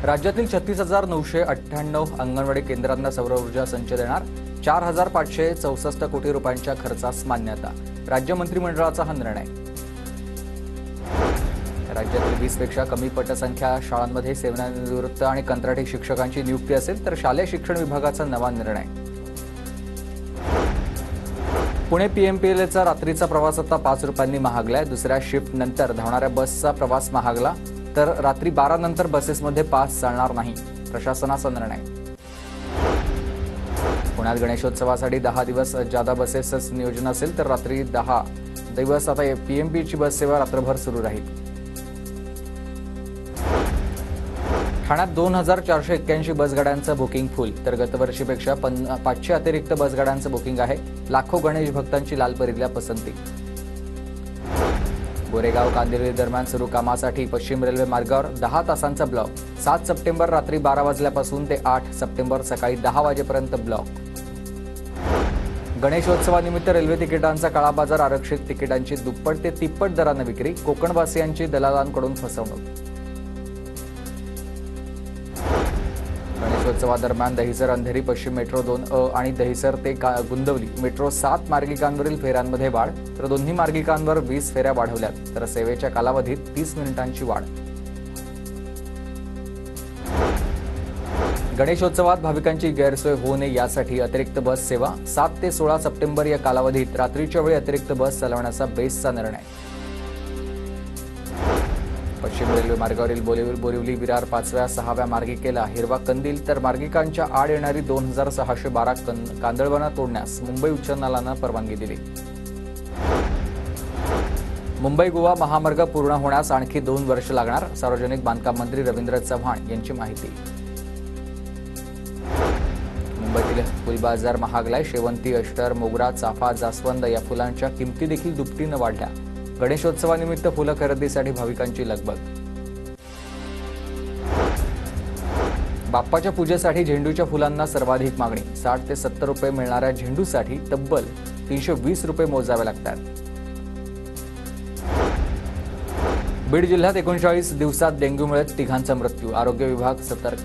राज्यातील 36,998 अंगणवाडी केंद्रांना सौर ऊर्जा संच देणार. 4,564 कोटी रुपयांच्या खर्चास मान्यता. राज्य मंत्रिमंडळाचा हा निर्णय. राज्यातील 20 पेक्षा कमी पटसंख्या शाळांमध्ये सेवानिवृत्त आणि कंत्राटी शिक्षकांची नियुक्ती असेल तर शालेय शिक्षण विभागाचा नवा निर्णय. पुणे पीएमपीएलचा रात्रीचा प्रवास आता 5 रुपयांनी महागलाय. दुसऱ्या शिफ्ट नंतर धावणाऱ्या बसचा प्रवास महागला तर रात्री 12 नंतर बसेसमध्ये पास चालणार नाही. प्रशासनाचा निर्णय. पुण्यात गणेशोत्सवासाठी 10 दिवस जादा बसेसचं नियोजन असेल तर रात्री 10 दिवस आता पीएमपीची बस सेवा रात्रभर सुरू राहील. ठाण्यात 2,481 बसगाड्यांचं बुकिंग फुल तर गतवर्षीपेक्षा 500 अतिरिक्त बसगाड्यांचं बुकिंग आहे. लाखो गणेश भक्तांची लालपरीला पसंती. गोरेगाव कांदिवली दरम्यान सुरू कामासाठी पश्चिम रेल्वे मार्गावर 10 तासांचा ब्लॉक. 7 सप्टेंबर रात्री 12 वाजल्यापासून ते 8 सप्टेंबर सकाळी 10 वाजेपर्यंत ब्लॉक. गणेशोत्सवानिमित्त रेल्वे तिकिटांचा काळाबाजार. आरक्षित तिकिटांची दुप्पट ते तिप्पट दरानं विक्री. कोकणवासियांची दलालांकडून फसवणूक. गणेशोत्सवादरम्यान दहिसर अंधेरी पश्चिम मेट्रो 2A आणि दहिसर ते गुंदवली मेट्रो 7 मार्गिकांवरील फेऱ्यांमध्ये वाढ तर दोन्ही मार्गिकांवर 20 फेऱ्या वाढवल्यात तर सेवेच्या कालावधीत 30 मिनिटांची वाढ. गणेशोत्सवात भाविकांची गैरसोय होऊ नये यासाठी अतिरिक्त बस सेवा. 7 ते 16 सप्टेंबर या कालावधीत रात्रीच्या वेळी अतिरिक्त बस चालवण्याचा बेस्टचा निर्णय. पश्चिम रेल्वे मार्गावरील बोरिवली विरार 5व्या 6व्या मार्गिकेला हिरवा कंदील तर मार्गिकांच्या आड येणारी 2,612 कांदळवनं तोडण्यास मुंबई उच्च न्यायालयानं परवानगी दिली. मुंबई गोवा महामार्ग पूर्ण होण्यास आणखी 2 वर्ष लागणार. सार्वजनिक बांधकाम मंत्री रवींद्र चव्हाण यांची माहिती. मुंबईतील फुलबाजार महागलाय. शेवंती, अष्टर, मोगरा, चाफा, जास्वंद या फुलांच्या किमती देखील दुपटीनं वाढल्या. गणेशोत्सवानिमित्त फुलं खरेदीसाठी भाविकांची लगबग. बाप्पाच्या पूजेसाठी झेंडूच्या फुलांना सर्वाधिक मागणी. 60 ते 70 रुपये मिळणाऱ्या झेंडूसाठी तब्बल 320 रुपये मोजावे लागतात. बीड जिल्ह्यात 39 दिवसात डेंग्यूमुळे 3घांचा मृत्यू. आरोग्य विभाग सतर्क.